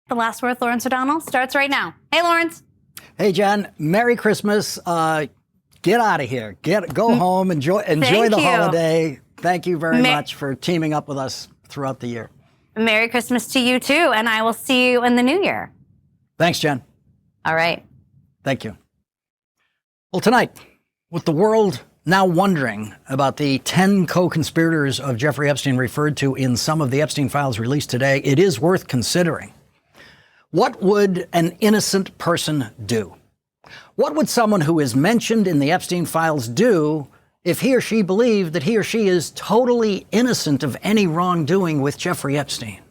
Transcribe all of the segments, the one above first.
The Last Word with Lawrence O'Donnell starts right now. Hey, Lawrence. Hey, Jen. Merry Christmas. Get out of here. Go home. Enjoy the holiday. Thank you very much for teaming up with us throughout the year. Merry Christmas to you, too, and I will see you in the new year. Thanks, Jen. All right. Thank you. Well, tonight, with the world now wondering about the 10 co-conspirators of Jeffrey Epstein referred to in some of the Epstein Files released today, it is worth considering. What would an innocent person do? What would someone who is mentioned in the Epstein Files do if he or she believed that he or she is totally innocent of any wrongdoing with Jeffrey Epstein?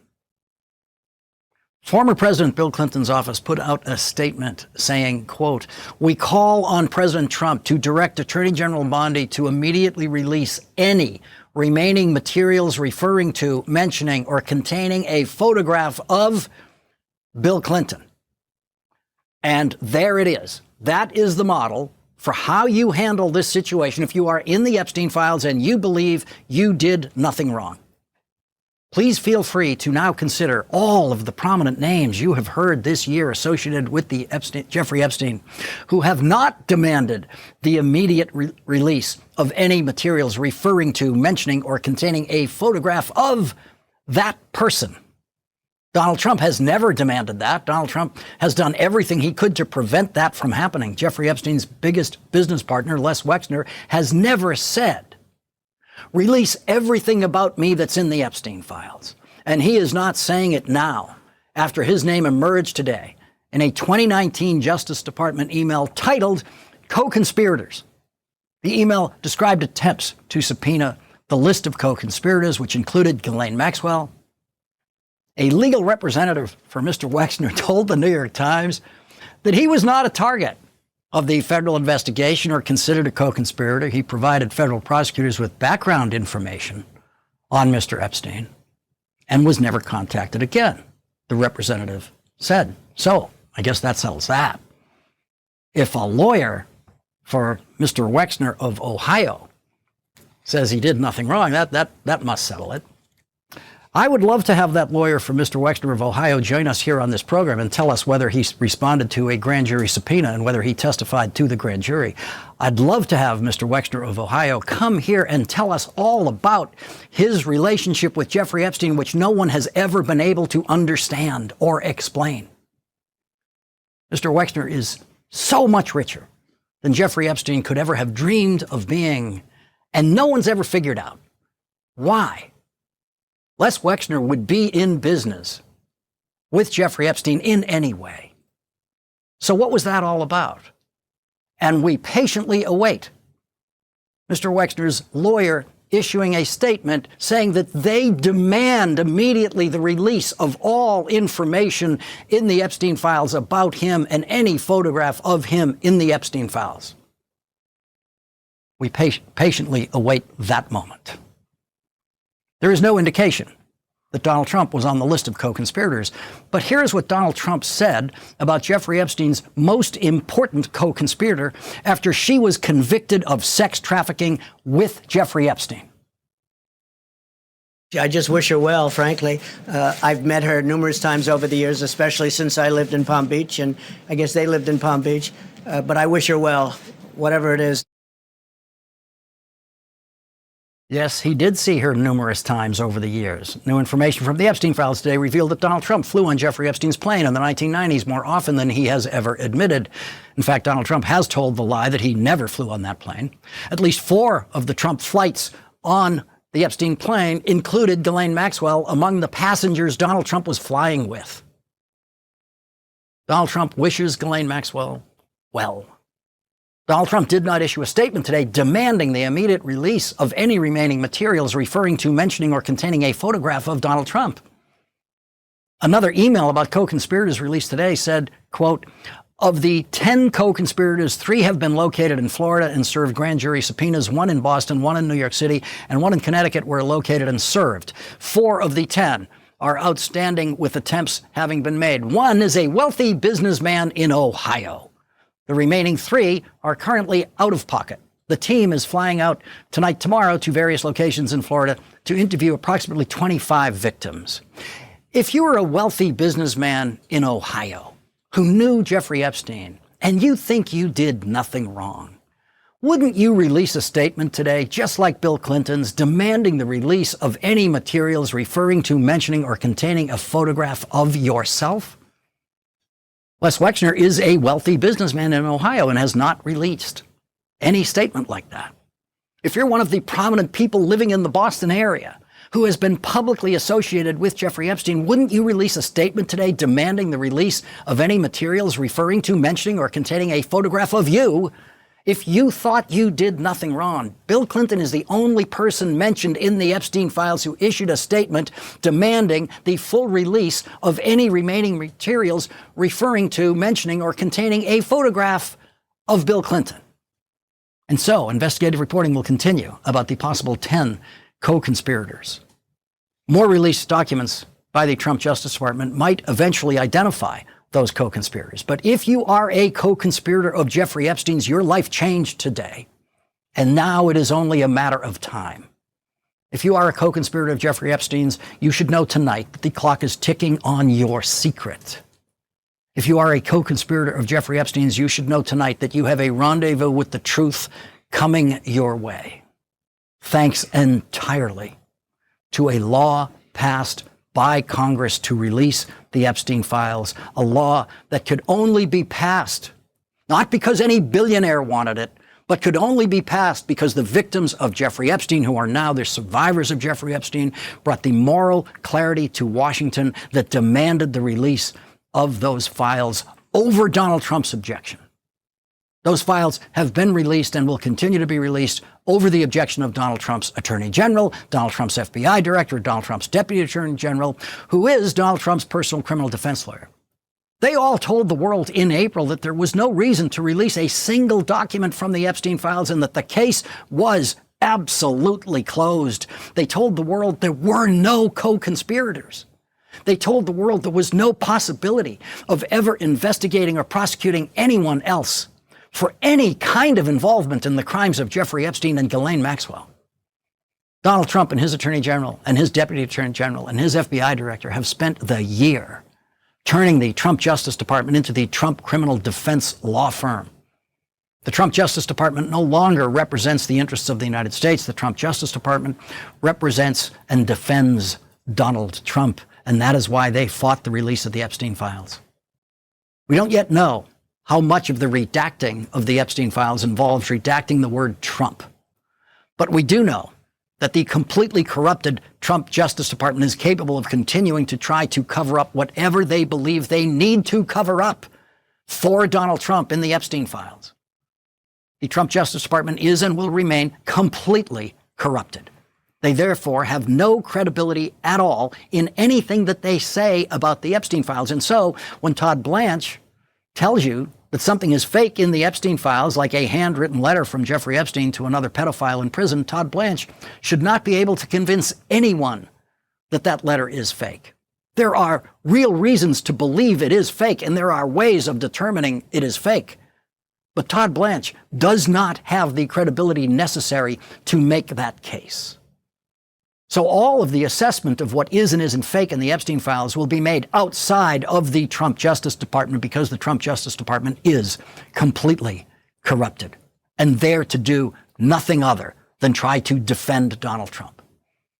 Former President Bill Clinton's office put out a statement saying, quote, "We call on President Trump to direct Attorney General Bondi to immediately release any remaining materials referring to, mentioning, or containing a photograph of Bill Clinton." And there it is. That is the model for how you handle this situation if you are in the Epstein Files and you believe you did nothing wrong. Please feel free to now consider all of the prominent names you have heard this year associated with the Jeffrey Epstein, who have not demanded the immediate release of any materials referring to, mentioning, or containing a photograph of that person. Donald Trump has never demanded that. Donald Trump has done everything he could to prevent that from happening. Jeffrey Epstein's biggest business partner, Les Wexner, has never said, "Release everything about me that's in the Epstein Files." And he is not saying it now, after his name emerged today in a 2019 Justice Department email titled Co-Conspirators. The email described attempts to subpoena the list of co-conspirators, which included Ghislaine Maxwell. A legal representative for Mr. Wexner told the New York Times that he was not a target of the federal investigation or considered a co-conspirator. He provided federal prosecutors with background information on Mr. Epstein and was never contacted again, the representative said. So I guess that settles that. If a lawyer for Mr. Wexner of Ohio says he did nothing wrong, that must settle it. I would love to have that lawyer for Mr. Wexner of Ohio join us here on this program and tell us whether he responded to a grand jury subpoena and whether he testified to the grand jury. I'd love to have Mr. Wexner of Ohio come here and tell us all about his relationship with Jeffrey Epstein, which no one has ever been able to understand or explain. Mr. Wexner is so much richer than Jeffrey Epstein could ever have dreamed of being, and no one's ever figured out why Les Wexner would be in business with Jeffrey Epstein in any way. So what was that all about? And we patiently await Mr. Wexner's lawyer issuing a statement saying that they demand immediately the release of all information in the Epstein Files about him and any photograph of him in the Epstein Files. We patiently await that moment. There is no indication that Donald Trump was on the list of co-conspirators. But here's what Donald Trump said about Jeffrey Epstein's most important co-conspirator after she was convicted of sex trafficking with Jeffrey Epstein. I just wish her well, frankly. I've met her numerous times over the years, especially since I lived in Palm Beach, and I guess they lived in Palm Beach. But I wish her well, whatever it is. Yes, he did see her numerous times over the years. New information from the Epstein Files today revealed that Donald Trump flew on Jeffrey Epstein's plane in the 1990s more often than he has ever admitted. In fact, Donald Trump has told the lie that he never flew on that plane. At least 4 of the Trump flights on the Epstein plane included Ghislaine Maxwell among the passengers Donald Trump was flying with. Donald Trump wishes Ghislaine Maxwell well. Donald Trump did not issue a statement today demanding the immediate release of any remaining materials referring to, mentioning, or containing a photograph of Donald Trump. Another email about co-conspirators released today said, quote, "Of the 10 co-conspirators, 3 have been located in Florida and served grand jury subpoenas. 1 in Boston, 1 in New York City, and 1 in Connecticut were located and served. 4 of the 10 are outstanding with attempts having been made. 1 is a wealthy businessman in Ohio. The remaining 3 are currently out of pocket. The team is flying out tomorrow to various locations in Florida to interview approximately 25 victims. If you were a wealthy businessman in Ohio who knew Jeffrey Epstein and you think you did nothing wrong, wouldn't you release a statement today, just like Bill Clinton's, demanding the release of any materials referring to, mentioning, or containing a photograph of yourself? Les Wexner is a wealthy businessman in Ohio and has not released any statement like that. If you're one of the prominent people living in the Boston area who has been publicly associated with Jeffrey Epstein, wouldn't you release a statement today demanding the release of any materials referring to, mentioning, or containing a photograph of you if you thought you did nothing wrong? Bill Clinton is the only person mentioned in the Epstein files who issued a statement demanding the full release of any remaining materials referring to, mentioning, or containing a photograph of Bill Clinton. And so investigative reporting will continue about the possible 10 co-conspirators. More released documents by the Trump Justice Department might eventually identify those co-conspirators. But if you are a co-conspirator of Jeffrey Epstein's, your life changed today. And now it is only a matter of time. If you are a co-conspirator of Jeffrey Epstein's, you should know tonight that the clock is ticking on your secret. If you are a co-conspirator of Jeffrey Epstein's, you should know tonight that you have a rendezvous with the truth coming your way. Thanks entirely to a law passed by Congress to release the Epstein files, a law that could only be passed, not because any billionaire wanted it, but could only be passed because the victims of Jeffrey Epstein, who are now the survivors of Jeffrey Epstein, brought the moral clarity to Washington that demanded the release of those files over Donald Trump's objection. Those files have been released and will continue to be released over the objection of Donald Trump's Attorney General, Donald Trump's FBI Director, Donald Trump's Deputy Attorney General, who is Donald Trump's personal criminal defense lawyer. They all told the world in April that there was no reason to release a single document from the Epstein files and that the case was absolutely closed. They told the world there were no co-conspirators. They told the world there was no possibility of ever investigating or prosecuting anyone else for any kind of involvement in the crimes of Jeffrey Epstein and Ghislaine Maxwell. Donald Trump and his Attorney General and his Deputy Attorney General and his FBI Director have spent the year turning the Trump Justice Department into the Trump criminal defense law firm. The Trump Justice Department no longer represents the interests of the United States. The Trump Justice Department represents and defends Donald Trump, and that is why they fought the release of the Epstein files. We don't yet know how much of the redacting of the Epstein files involves redacting the word Trump. But we do know that the completely corrupted Trump Justice Department is capable of continuing to try to cover up whatever they believe they need to cover up for Donald Trump in the Epstein files. The Trump Justice Department is and will remain completely corrupted. They therefore have no credibility at all in anything that they say about the Epstein files. And so when Todd Blanche tells you that something is fake in the Epstein files, like a handwritten letter from Jeffrey Epstein to another pedophile in prison, Todd Blanche should not be able to convince anyone that that letter is fake. There are real reasons to believe it is fake, and there are ways of determining it is fake. But Todd Blanche does not have the credibility necessary to make that case. So all of the assessment of what is and isn't fake in the Epstein files will be made outside of the Trump Justice Department because the Trump Justice Department is completely corrupted and there to do nothing other than try to defend Donald Trump.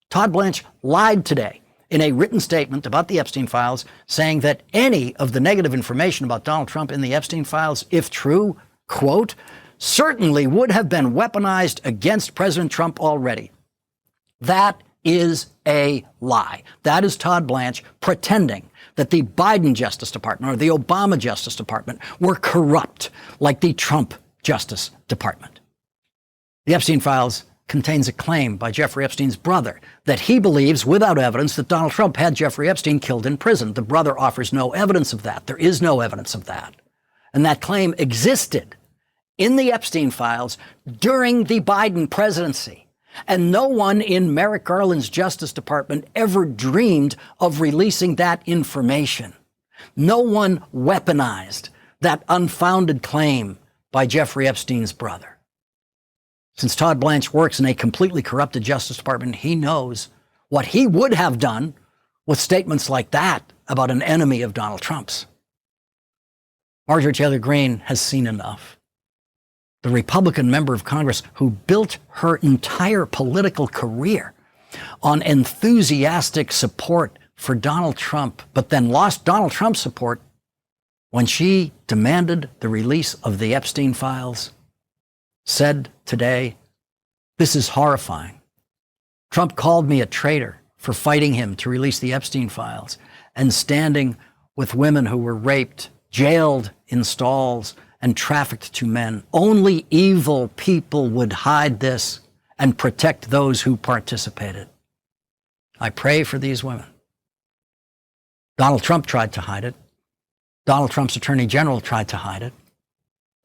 Todd Blanche lied today in a written statement about the Epstein files, saying that any of the negative information about Donald Trump in the Epstein files, if true, quote, certainly would have been weaponized against President Trump already. That is a lie. That is Todd Blanche pretending that the Biden Justice Department or the Obama Justice Department were corrupt like the Trump Justice Department. The Epstein files contains a claim by Jeffrey Epstein's brother that he believes, without evidence, that Donald Trump had Jeffrey Epstein killed in prison. The brother offers no evidence of that. There is no evidence of that. And that claim existed in the Epstein files during the Biden presidency. And no one in Merrick Garland's Justice Department ever dreamed of releasing that information. No one weaponized that unfounded claim by Jeffrey Epstein's brother. Since Todd Blanche works in a completely corrupted Justice Department, he knows what he would have done with statements like that about an enemy of Donald Trump's. Marjorie Taylor Greene has seen enough. The Republican member of Congress who built her entire political career on enthusiastic support for Donald Trump, but then lost Donald Trump's support when she demanded the release of the Epstein files, said today, "This is horrifying. Trump called me a traitor for fighting him to release the Epstein files and standing with women who were raped, jailed in stalls, and trafficked to men. Only evil people would hide this and protect those who participated. I pray for these women." Donald Trump tried to hide it. Donald Trump's attorney general tried to hide it.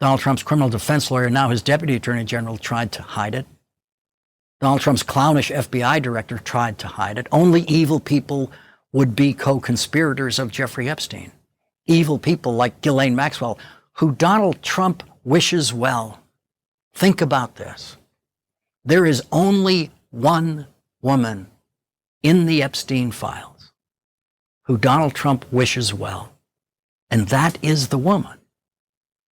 Donald Trump's criminal defense lawyer, now his deputy attorney general, tried to hide it. Donald Trump's clownish FBI director tried to hide it. Only evil people would be co-conspirators of Jeffrey Epstein. Evil people like Ghislaine Maxwell, who Donald Trump wishes well. Think about this. There is only one woman in the Epstein files who Donald Trump wishes well, and that is the woman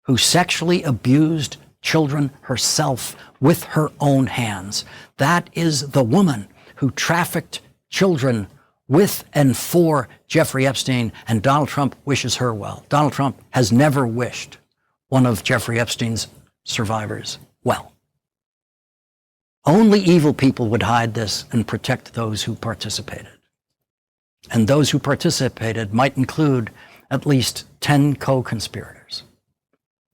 who sexually abused children herself with her own hands. That is the woman who trafficked children with and for Jeffrey Epstein, and Donald Trump wishes her well. Donald Trump has never wished one of Jeffrey Epstein's survivors well. Only evil people would hide this and protect those who participated. And those who participated might include at least 10 co-conspirators.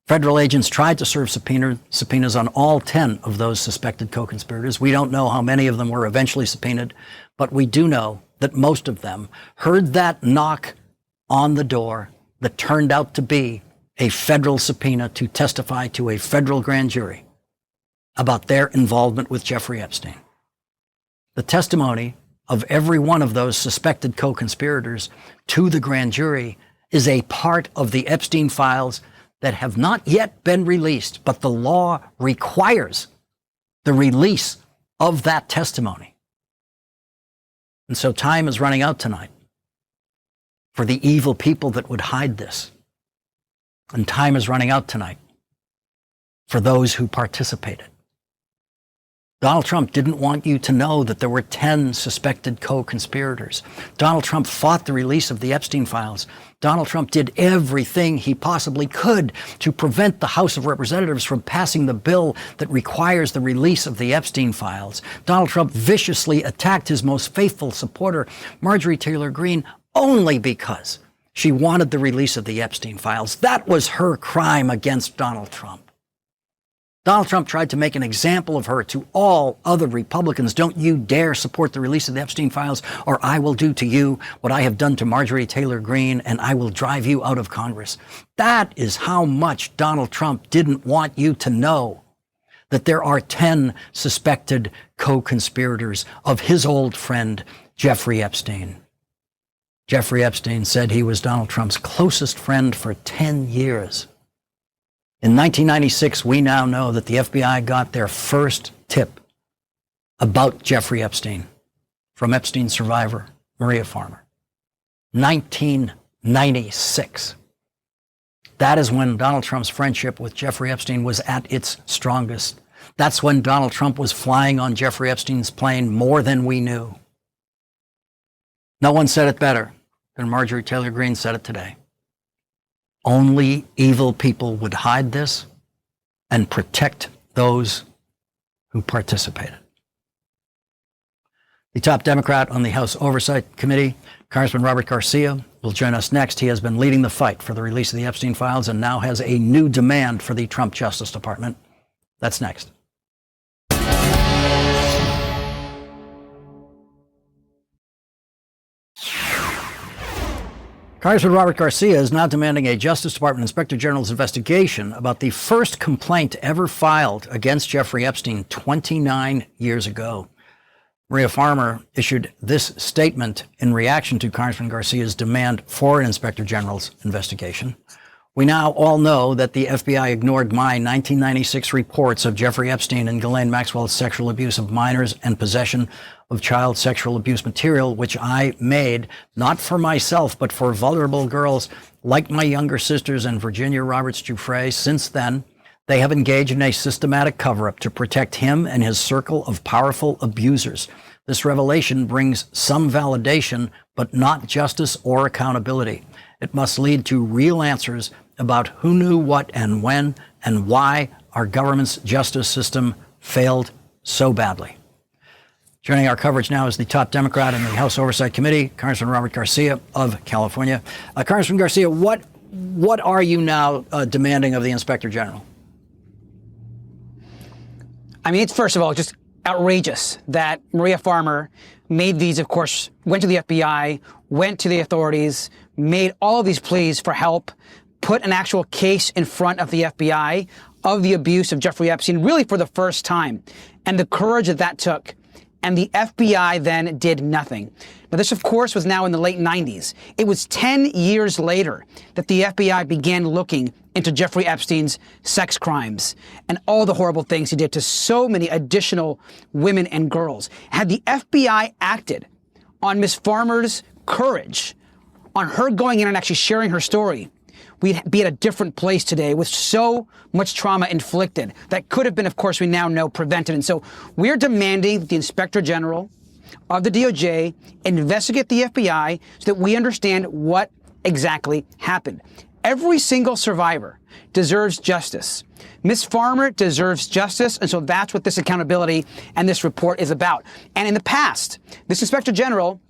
Federal agents tried to serve subpoenas on all 10 of those suspected co-conspirators. We don't know how many of them were eventually subpoenaed, but we do know that most of them heard that knock on the door that turned out to be a federal subpoena to testify to a federal grand jury about their involvement with Jeffrey Epstein. The testimony of every one of those suspected co-conspirators to the grand jury is a part of the Epstein files that have not yet been released, but the law requires the release of that testimony. And so time is running out tonight for the evil people that would hide this. And time is running out tonight for those who participated. Donald Trump didn't want you to know that there were 10 suspected co-conspirators. Donald Trump fought the release of the Epstein files. Donald Trump did everything he possibly could to prevent the House of Representatives from passing the bill that requires the release of the Epstein files. Donald Trump viciously attacked his most faithful supporter, Marjorie Taylor Greene, only because she wanted the release of the Epstein files. That was her crime against Donald Trump. Donald Trump tried to make an example of her to all other Republicans. Don't you dare support the release of the Epstein files, or I will do to you what I have done to Marjorie Taylor Greene, and I will drive you out of Congress. That is how much Donald Trump didn't want you to know that there are 10 suspected co-conspirators of his old friend, Jeffrey Epstein. Jeffrey Epstein said he was Donald Trump's closest friend for 10 years. In 1996, we now know that the FBI got their first tip about Jeffrey Epstein from Epstein survivor Maria Farmer. 1996. That is when Donald Trump's friendship with Jeffrey Epstein was at its strongest. That's when Donald Trump was flying on Jeffrey Epstein's plane more than we knew. No one said it better than Marjorie Taylor Greene said it today. Only evil people would hide this and protect those who participated. The top Democrat on the House Oversight Committee, Congressman Robert Garcia, will join us next. He has been leading the fight for the release of the Epstein files and now has a new demand for the Trump Justice Department. That's next. Congressman Robert Garcia is now demanding a Justice Department Inspector General's investigation about the first complaint ever filed against Jeffrey Epstein 29 years ago. Maria Farmer issued this statement in reaction to Congressman Garcia's demand for an Inspector General's investigation. We now all know that the FBI ignored my 1996 reports of Jeffrey Epstein and Ghislaine Maxwell's sexual abuse of minors and possession of child sexual abuse material, which I made not for myself, but for vulnerable girls like my younger sisters and Virginia Roberts Giuffre. Since then, they have engaged in a systematic cover-up to protect him and his circle of powerful abusers. This revelation brings some validation, but not justice or accountability. It must lead to real answers about who knew what and when and why our government's justice system failed so badly. Joining our coverage now is the top Democrat in the House Oversight Committee, Congressman Robert Garcia of California. Congressman Garcia, what are you now demanding of the Inspector General? I mean, it's first of all just outrageous that Maria Farmer made these, of course, went to the FBI, went to the authorities, made all of these pleas for help, put an actual case in front of the FBI of the abuse of Jeffrey Epstein, really for the first time, and the courage that that took. And the FBI then did nothing. Now, this, of course, was now in the late 90s. It was 10 years later that the FBI began looking into Jeffrey Epstein's sex crimes and all the horrible things he did to so many additional women and girls. Had the FBI acted on Ms. Farmer's courage, on her going in and actually sharing her story, we'd be at a different place today with so much trauma inflicted that could have been, of course, we now know, prevented. And so we're demanding that the Inspector General of the DOJ investigate the FBI so that we understand what exactly happened. Every single survivor deserves justice. Ms. Farmer deserves justice, and so that's what this accountability and this report is about. And in the past, this Inspector General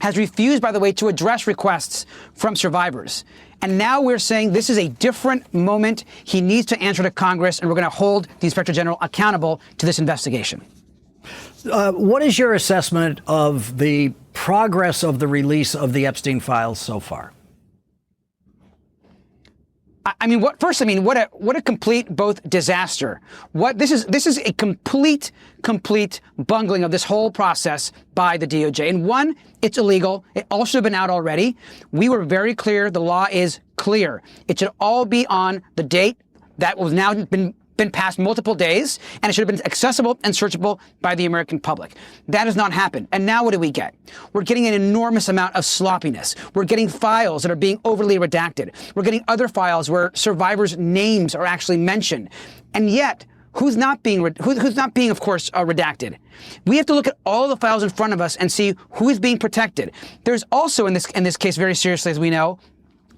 has refused, by the way, to address requests from survivors. And now we're saying this is a different moment. He needs to answer to Congress, and we're going to hold the Inspector General accountable to this investigation. What is your assessment of the progress of the release of the Epstein files so far? I mean, what a complete both disaster. This is a complete bungling of this whole process by the DOJ. And one, it's illegal. It all should have been out already. We were very clear. The law is clear. It should all be on the date that was now been passed multiple days, and it should have been accessible and searchable by the American public. That has not happened. And now what do we get? We're getting an enormous amount of sloppiness. We're getting files that are being overly redacted. We're getting other files where survivors' names are actually mentioned. And yet, who's not being, of course, redacted? We have to look at all the files in front of us and see who is being protected. There's also, in this case, very seriously, as we know,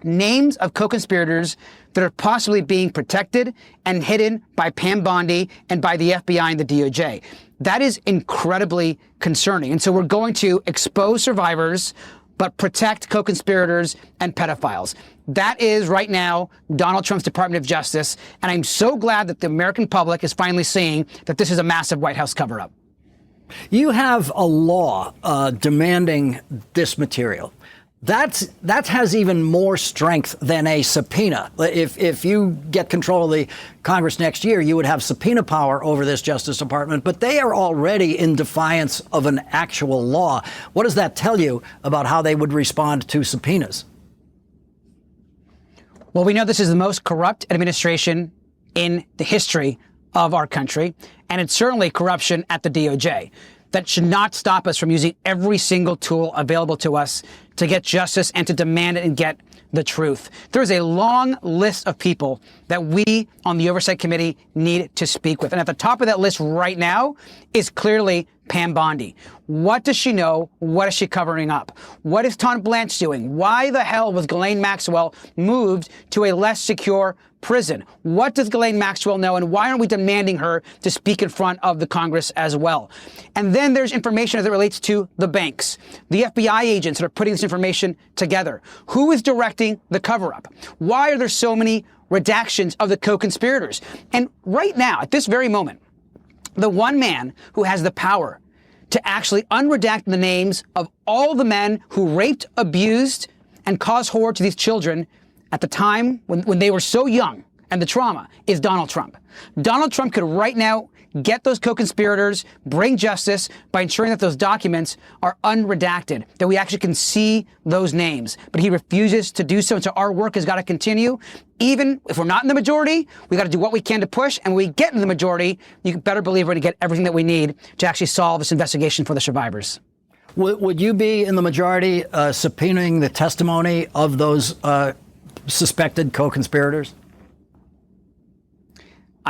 names of co-conspirators that are possibly being protected and hidden by Pam Bondi and by the FBI and the DOJ. That is incredibly concerning. And so we're going to expose survivors, but protect co-conspirators and pedophiles. That is right now Donald Trump's Department of Justice. And I'm so glad that the American public is finally seeing that this is a massive White House cover-up. You have a law demanding this material. That has even more strength than a subpoena. If you get control of the Congress next year, you would have subpoena power over this Justice Department, but they are already in defiance of an actual law. What does that tell you about how they would respond to subpoenas? Well, we know this is the most corrupt administration in the history of our country, and it's certainly corruption at the DOJ. That should not stop us from using every single tool available to us to get justice and to demand it and get the truth. There is a long list of people that we on the Oversight Committee need to speak with. And at the top of that list right now is clearly Pam Bondi. What does she know? What is she covering up? What is Tom Blanche doing? Why the hell was Ghislaine Maxwell moved to a less secure prison? What does Ghislaine Maxwell know, and why aren't we demanding her to speak in front of the Congress as well? And then there's information as it relates to the banks, the FBI agents that are putting this information together. Who is directing the cover-up? Why are there so many redactions of the co-conspirators? And right now, at this very moment, the one man who has the power to actually unredact the names of all the men who raped, abused, and caused horror to these children at the time when they were so young and the trauma is Donald Trump. Donald Trump could right now get those co-conspirators, bring justice by ensuring that those documents are unredacted, that we actually can see those names. But he refuses to do so, and so our work has got to continue. Even if we're not in the majority, we got to do what we can to push, and when we get in the majority, you can better believe we're going to get everything that we need to actually solve this investigation for the survivors. Would you be in the majority subpoenaing the testimony of those suspected co-conspirators?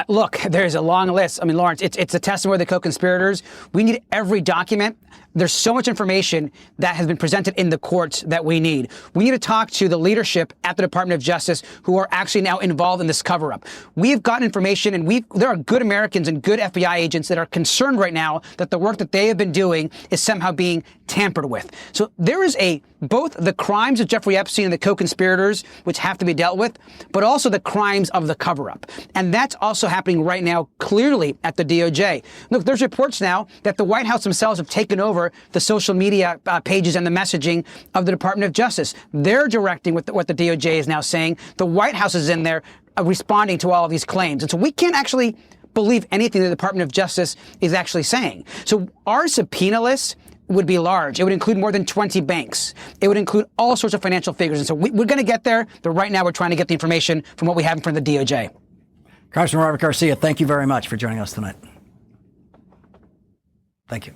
Look, there's a long list. I mean, Lawrence, it's a testimony of the co-conspirators. We need every document. There's so much information that has been presented in the courts that we need. We need to talk to the leadership at the Department of Justice who are actually now involved in this cover-up. We've gotten information, and there are good Americans and good FBI agents that are concerned right now that the work that they have been doing is somehow being tampered with. So there is both the crimes of Jeffrey Epstein and the co-conspirators, which have to be dealt with, but also the crimes of the cover-up. And that's also happening right now clearly at the DOJ. Look, there's reports now that the White House themselves have taken over the social media pages and the messaging of the Department of Justice. They're directing what the DOJ is now saying. The White House is in there responding to all of these claims. And so we can't actually believe anything the Department of Justice is actually saying. So our subpoena list would be large. It would include more than 20 banks. It would include all sorts of financial figures. And so we're going to get there, but right now we're trying to get the information from what we have in front of the DOJ. Congressman Robert Garcia, thank you very much for joining us tonight. Thank you.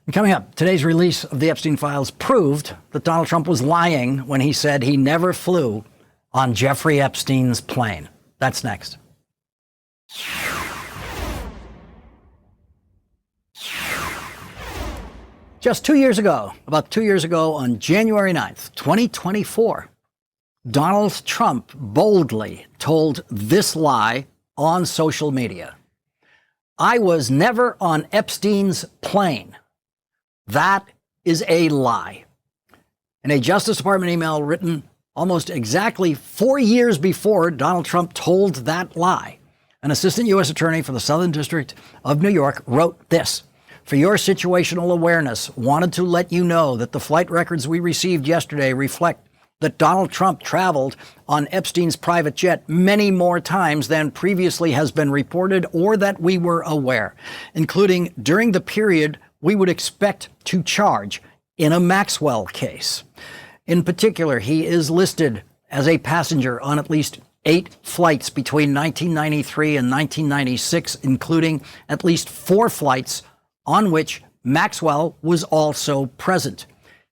And coming up, today's release of the Epstein Files proved that Donald Trump was lying when he said he never flew on Jeffrey Epstein's plane. That's next. Just 2 years ago, about 2 years ago, on January 9th, 2024, Donald Trump boldly told this lie on social media. I was never on Epstein's plane. That is a lie. In a Justice Department email written almost exactly 4 years before Donald Trump told that lie, an assistant U.S. attorney for the Southern District of New York wrote this: for your situational awareness, wanted to let you know that the flight records we received yesterday reflect that Donald Trump traveled on Epstein's private jet many more times than previously has been reported or that we were aware, including during the period we would expect to charge in a Maxwell case. In particular, he is listed as a passenger on at least 8 flights between 1993 and 1996, including at least 4 flights on which Maxwell was also present.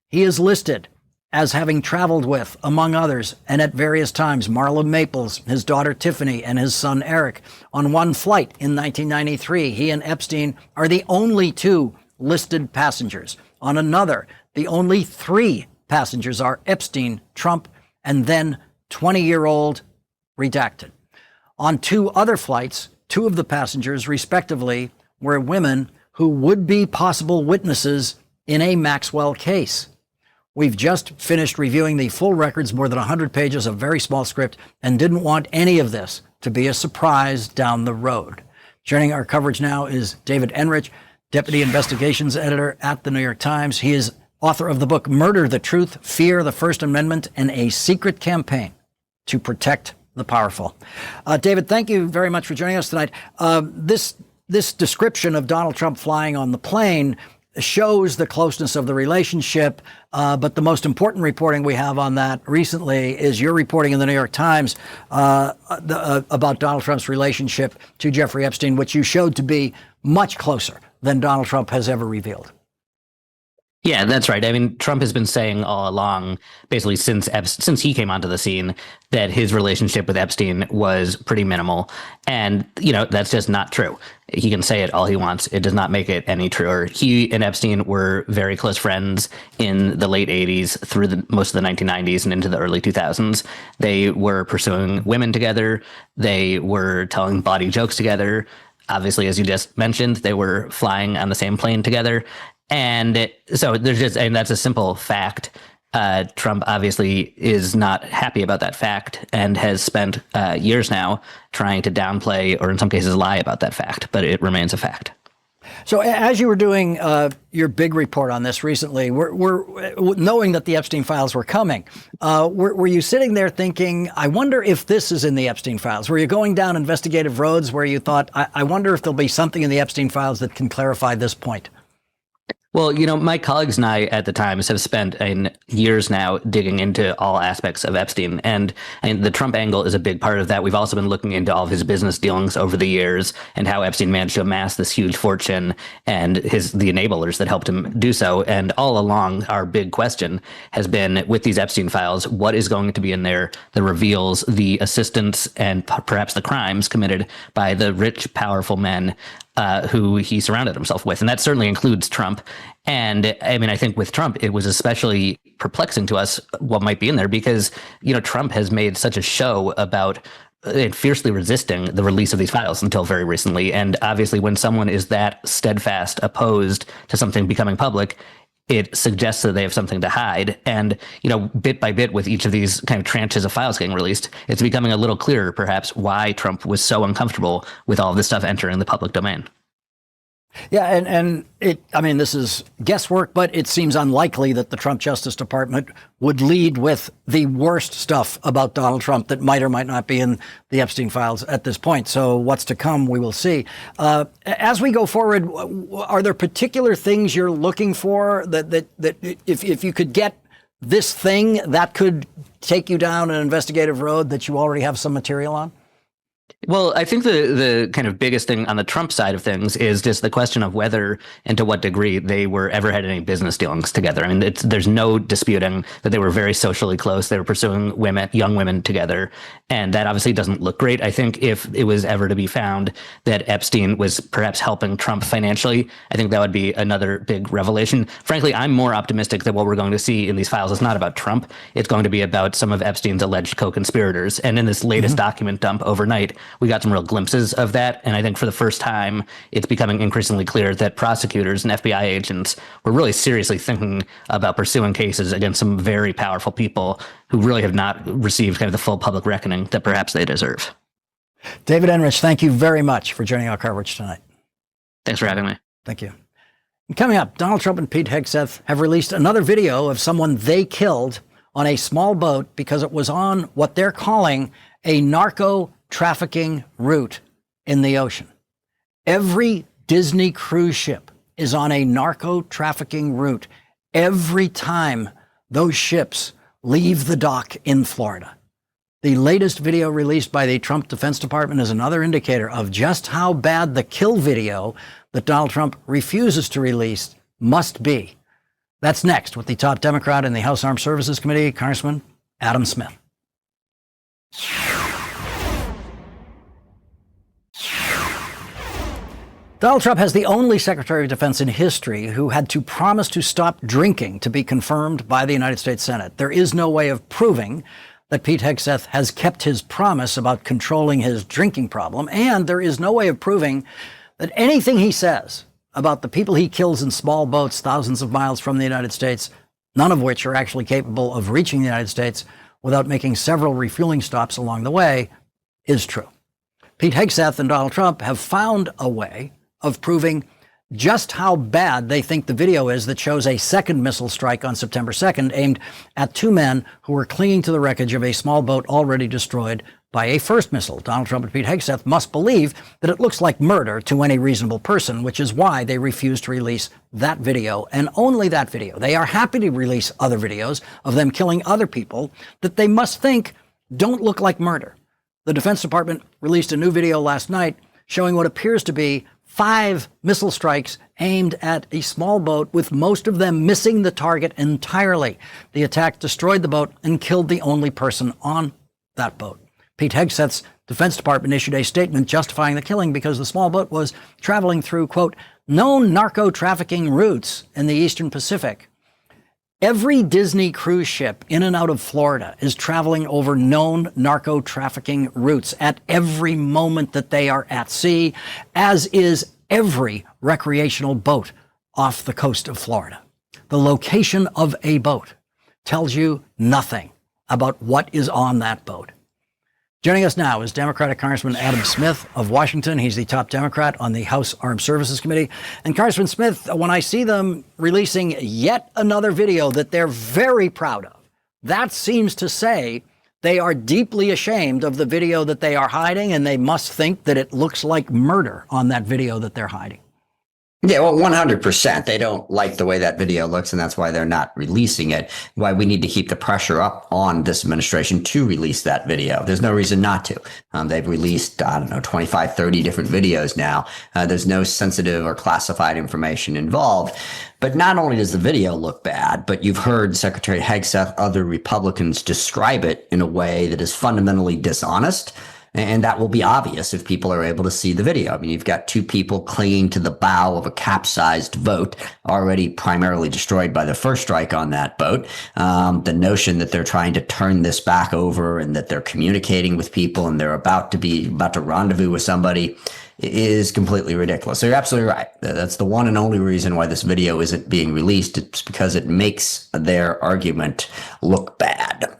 He is listed as having traveled with, among others, and at various times, Marla Maples, his daughter Tiffany, and his son Eric. On one flight in 1993, he and Epstein are the only 2 listed passengers. On another, the only 3 passengers are Epstein, Trump, and then 20-year-old redacted. On 2 other flights, 2 of the passengers, respectively, were women who would be possible witnesses in a Maxwell case. We've just finished reviewing the full records, more than 100 pages of very small script, and didn't want any of this to be a surprise down the road. Joining our coverage now is David Enrich, Deputy Investigations Editor at the New York Times. He is author of the book Murder, the Truth, Fear, the First Amendment, and a Secret Campaign to Protect the Powerful. David, thank you very much for joining us tonight. This description of Donald Trump flying on the plane shows the closeness of the relationship, but the most important reporting we have on that recently is your reporting in the New York Times about Donald Trump's relationship to Jeffrey Epstein, which you showed to be much closer than Donald Trump has ever revealed. Yeah, that's right. I mean, Trump has been saying all along, basically since he came onto the scene, that his relationship with Epstein was pretty minimal. And, that's just not true. He can say it all he wants. It does not make it any truer. He and Epstein were very close friends in the late 80s through most of the 1990s and into the early 2000s. They were pursuing women together. They were telling bawdy jokes together. Obviously, as you just mentioned, they were flying on the same plane together. And so and that's a simple fact. Trump obviously is not happy about that fact and has spent years now trying to downplay or in some cases lie about that fact, but it remains a fact. So as you were doing your big report on this recently, we're knowing that the Epstein files were coming. Were you sitting there thinking, I wonder if this is in the Epstein files? Were you going down investigative roads where you thought, I wonder if there'll be something in the Epstein files that can clarify this point? Well, my colleagues and I at the Times have spent years now digging into all aspects of Epstein. And the Trump angle is a big part of that. We've also been looking into all of his business dealings over the years and how Epstein managed to amass this huge fortune and the enablers that helped him do so. And all along, our big question has been, with these Epstein files, what is going to be in there that reveals the assistance and perhaps the crimes committed by the rich, powerful men who he surrounded himself with. And that certainly includes Trump. And I think with Trump, it was especially perplexing to us what might be in there because, Trump has made such a show about fiercely resisting the release of these files until very recently. And obviously, when someone is that steadfast opposed to something becoming public, it suggests that they have something to hide. And, bit by bit with each of these kind of tranches of files getting released, it's becoming a little clearer, perhaps, why Trump was so uncomfortable with all of this stuff entering the public domain. Yeah, and this is guesswork, but it seems unlikely that the Trump Justice Department would lead with the worst stuff about Donald Trump that might or might not be in the Epstein files at this point. So what's to come, we will see. As we go forward, are there particular things you're looking for that if you could get this thing, that could take you down an investigative road that you already have some material on? Well, I think the kind of biggest thing on the Trump side of things is just the question of whether and to what degree they were ever had any business dealings together. There's no disputing that they were very socially close. They were pursuing young women together. And that obviously doesn't look great. I think if it was ever to be found that Epstein was perhaps helping Trump financially, I think that would be another big revelation. Frankly, I'm more optimistic that what we're going to see in these files is not about Trump. It's going to be about some of Epstein's alleged co-conspirators. And in this latest document dump overnight, we got some real glimpses of that. And I think for the first time, it's becoming increasingly clear that prosecutors and FBI agents were really seriously thinking about pursuing cases against some very powerful people who really have not received kind of the full public reckoning that perhaps they deserve. David Enrich, thank you very much for joining our coverage tonight. Thanks for having me. Thank you. And coming up, Donald Trump and Pete Hegseth have released another video of someone they killed on a small boat because it was on what they're calling a narco trafficking route in the ocean. Every Disney cruise ship is on a narco trafficking route every time those ships leave the dock in Florida. The latest video released by the Trump Defense Department is another indicator of just how bad the kill video that Donald Trump refuses to release must be. That's next with the top Democrat in the House Armed Services Committee, Congressman Adam Smith. Donald Trump has the only Secretary of Defense in history who had to promise to stop drinking to be confirmed by the United States Senate. There is no way of proving that Pete Hegseth has kept his promise about controlling his drinking problem, and there is no way of proving that anything he says about the people he kills in small boats thousands of miles from the United States, none of which are actually capable of reaching the United States without making several refueling stops along the way, is true. Pete Hegseth and Donald Trump have found a way of proving just how bad they think the video is that shows a second missile strike on September 2nd aimed at two men who were clinging to the wreckage of a small boat already destroyed by a first missile. Donald Trump and Pete Hegseth must believe that it looks like murder to any reasonable person, which is why they refuse to release that video and only that video. They are happy to release other videos of them killing other people that they must think don't look like murder. The Defense Department released a new video last night showing what appears to be 5 missile strikes aimed at a small boat, with most of them missing the target entirely. The attack destroyed the boat and killed the only person on that boat. Pete Hegseth's Defense Department issued a statement justifying the killing because the small boat was traveling through, quote, known narco trafficking routes in the Eastern Pacific. Every Disney cruise ship in and out of Florida is traveling over known narco trafficking routes at every moment that they are at sea, as is every recreational boat off the coast of Florida. The location of a boat tells you nothing about what is on that boat. Joining us now is Democratic Congressman Adam Smith of Washington. He's the top Democrat on the House Armed Services Committee. And Congressman Smith, when I see them releasing yet another video that they're very proud of, that seems to say they are deeply ashamed of the video that they are hiding, and they must think that it looks like murder on that video that they're hiding. Yeah, well, 100%. They don't like the way that video looks, and that's why they're not releasing it. Why we need to keep the pressure up on this administration to release that video. There's no reason not to. They've released, 25, 30 different videos now. There's no sensitive or classified information involved. But not only does the video look bad, but you've heard Secretary Hegseth, other Republicans describe it in a way that is fundamentally dishonest. And that will be obvious if people are able to see the video. I mean, you've got two people clinging to the bow of a capsized boat, already primarily destroyed by the first strike on that boat. The notion that they're trying to turn this back over and that they're communicating with people and they're about to rendezvous with somebody is completely ridiculous. So you're absolutely right. That's the one and only reason why this video isn't being released. It's because it makes their argument look bad.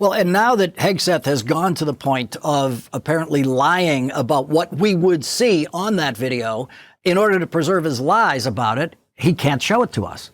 Well, and now that Hegseth has gone to the point of apparently lying about what we would see on that video in order to preserve his lies about it, he can't show it to us.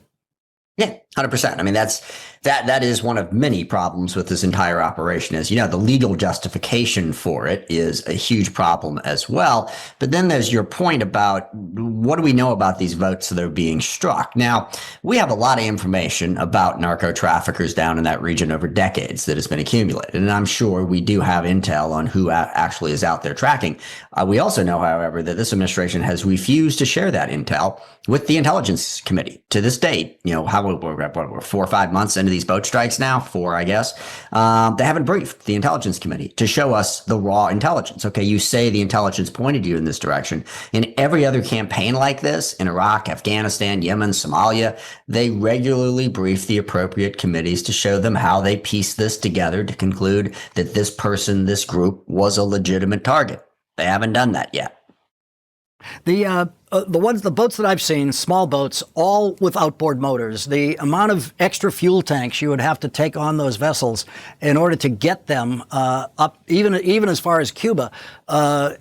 Yeah, 100%. I mean, that is one of many problems with this entire operation. Is, the legal justification for it is a huge problem as well. But then there's your point about what do we know about these votes that are being struck? Now, we have a lot of information about narco traffickers down in that region over decades that has been accumulated. And I'm sure we do have intel on who actually is out there tracking. We also know, however, that this administration has refused to share that intel with the Intelligence Committee to this date. We're 4 or 5 months into these boat strikes now, 4, I guess. They haven't briefed the Intelligence Committee to show us the raw intelligence. Okay, you say the intelligence pointed you in this direction. In every other campaign like this, in Iraq, Afghanistan, Yemen, Somalia, they regularly brief the appropriate committees to show them how they piece this together to conclude that this person, this group, was a legitimate target. They haven't done that yet. The boats that I've seen, small boats, all with outboard motors, the amount of extra fuel tanks you would have to take on those vessels in order to get them up, even as far as Cuba,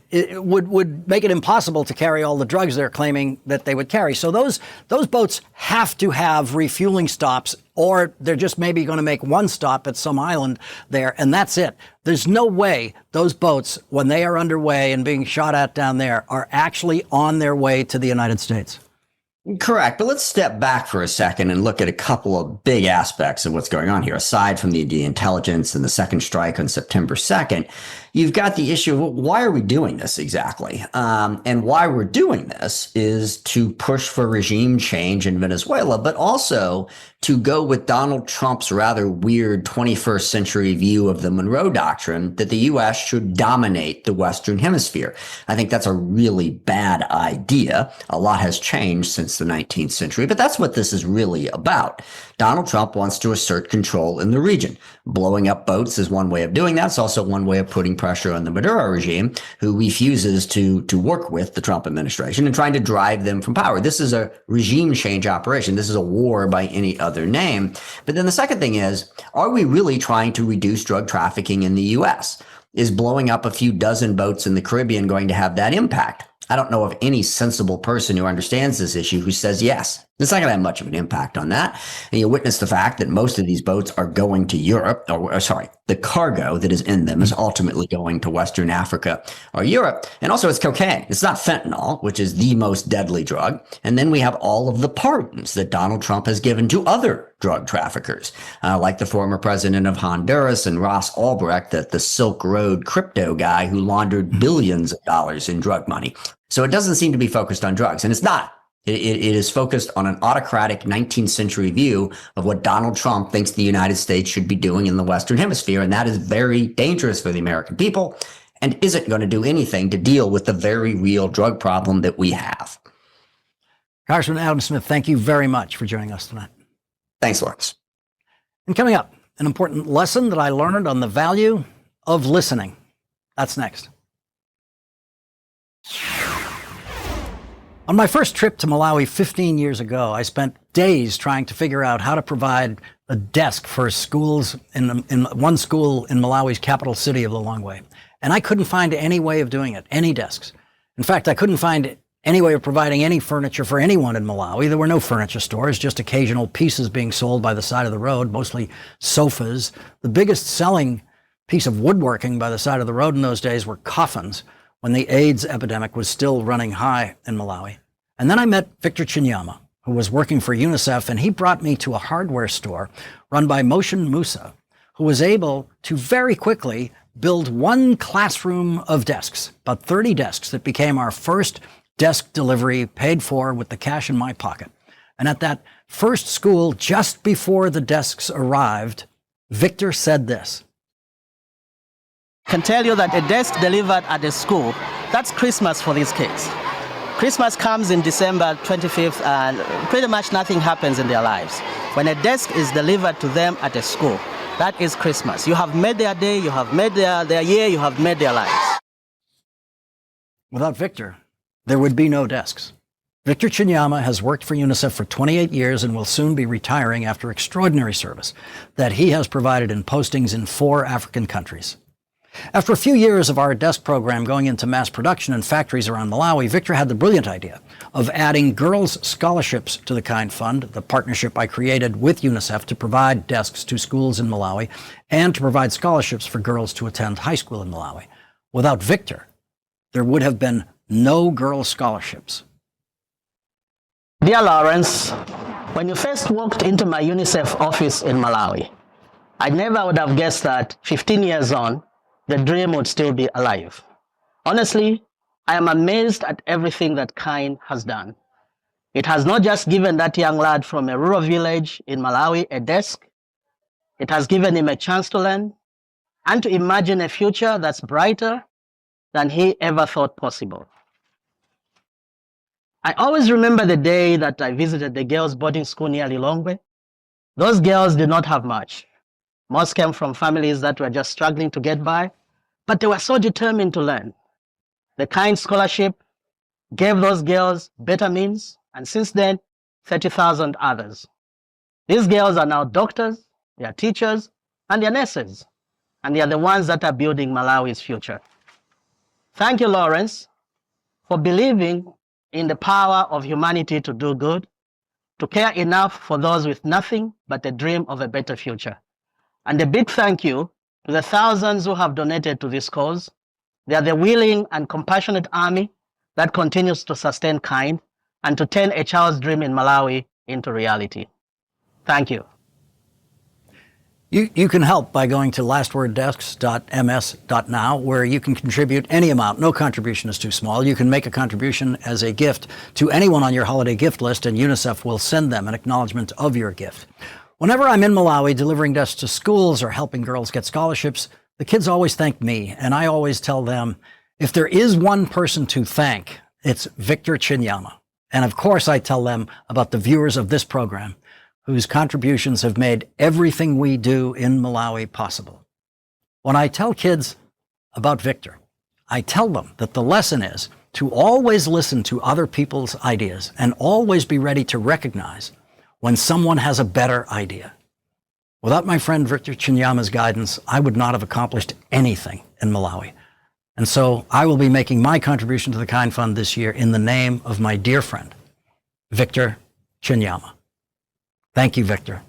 it would make it impossible to carry all the drugs they're claiming that they would carry. So those boats have to have refueling stops, or they're just maybe going to make one stop at some island there, and that's it. There's no way those boats, when they are underway and being shot at down there, are actually on their way to the United States. Correct. But let's step back for a second and look at a couple of big aspects of what's going on here. Aside from the intelligence and the second strike on September 2nd, you've got the issue of, well, why are we doing this exactly? And why we're doing this is to push for regime change in Venezuela, but also to go with Donald Trump's rather weird 21st century view of the Monroe Doctrine that the U.S. should dominate the Western Hemisphere. I think that's a really bad idea. A lot has changed since the 19th century, but that's what this is really about. Donald Trump wants to assert control in the region. Blowing up boats is one way of doing that. It's also one way of putting pressure on the Maduro regime, who refuses to work with the Trump administration and trying to drive them from power. This is a regime change operation. This is a war by any other name. But then the second thing is, are we really trying to reduce drug trafficking in the U.S.? Is blowing up a few dozen boats in the Caribbean going to have that impact? I don't know of any sensible person who understands this issue who says yes. It's not going to have much of an impact on that. And you witness the fact that most of these boats are going to Europe, the cargo that is in them is ultimately going to Western Africa or Europe. And also it's cocaine. It's not fentanyl, which is the most deadly drug. And then we have all of the pardons that Donald Trump has given to other drug traffickers, like the former president of Honduras and Ross Ulbricht, the Silk Road crypto guy who laundered billions of dollars in drug money. So it doesn't seem to be focused on drugs, and it's not. It is focused on an autocratic 19th century view of what Donald Trump thinks the United States should be doing in the Western Hemisphere. And that is very dangerous for the American people and isn't going to do anything to deal with the very real drug problem that we have. Congressman Adam Smith, thank you very much for joining us tonight. Thanks, Lawrence. And coming up, an important lesson that I learned on the value of listening. That's next. On my first trip to Malawi 15 years ago, I spent days trying to figure out how to provide a desk for schools in one school in Malawi's capital city of Lilongwe. And I couldn't find any way of doing it, any desks. In fact, I couldn't find any way of providing any furniture for anyone in Malawi. There were no furniture stores, just occasional pieces being sold by the side of the road, mostly sofas. The biggest selling piece of woodworking by the side of the road in those days were coffins, when the AIDS epidemic was still running high in Malawi. And then I met Victor Chinyama, who was working for UNICEF, and he brought me to a hardware store run by Moshin Musa, who was able to very quickly build one classroom of desks, about 30 desks, that became our first desk delivery, paid for with the cash in my pocket. And at that first school, just before the desks arrived, Victor said this. I can tell you that a desk delivered at a school, that's Christmas for these kids. Christmas comes in December 25th and pretty much nothing happens in their lives. When a desk is delivered to them at a school, that is Christmas. You have made their day, you have made their year, you have made their lives. Without Victor, there would be no desks. Victor Chinyama has worked for UNICEF for 28 years and will soon be retiring after extraordinary service that he has provided in postings in 4 African countries. After a few years of our desk program going into mass production in factories around Malawi, Victor had the brilliant idea of adding girls' scholarships to the K.I.N.D Fund, the partnership I created with UNICEF to provide desks to schools in Malawi and to provide scholarships for girls to attend high school in Malawi. Without Victor, there would have been no girls' scholarships. Dear Lawrence, when you first walked into my UNICEF office in Malawi, I never would have guessed that 15 years on, the dream would still be alive. Honestly, I am amazed at everything that K.I.N.D has done. It has not just given that young lad from a rural village in Malawi a desk, it has given him a chance to learn and to imagine a future that's brighter than he ever thought possible. I always remember the day that I visited the girls' boarding school near Lilongwe. Those girls did not have much. Most came from families that were just struggling to get by, but they were so determined to learn. The K.I.N.D scholarship gave those girls better means, and since then, 30,000 others. These girls are now doctors, they are teachers, and they are nurses, and they are the ones that are building Malawi's future. Thank you, Lawrence, for believing in the power of humanity to do good, to care enough for those with nothing but a dream of a better future. And a big thank you to the thousands who have donated to this cause. They are the willing and compassionate army that continues to sustain K.I.N.D and to turn a child's dream in Malawi into reality. Thank you. You can help by going to lastworddesks.ms.now, where you can contribute any amount. No contribution is too small. You can make a contribution as a gift to anyone on your holiday gift list, and UNICEF will send them an acknowledgement of your gift. Whenever I'm in Malawi delivering desks to schools or helping girls get scholarships, the kids always thank me, and I always tell them, if there is one person to thank, it's Victor Chinyama. And of course, I tell them about the viewers of this program, whose contributions have made everything we do in Malawi possible. When I tell kids about Victor, I tell them that the lesson is to always listen to other people's ideas and always be ready to recognize when someone has a better idea. Without my friend Victor Chinyama's guidance, I would not have accomplished anything in Malawi. And so I will be making my contribution to the K.I.N.D Fund this year in the name of my dear friend, Victor Chinyama. Thank you, Victor.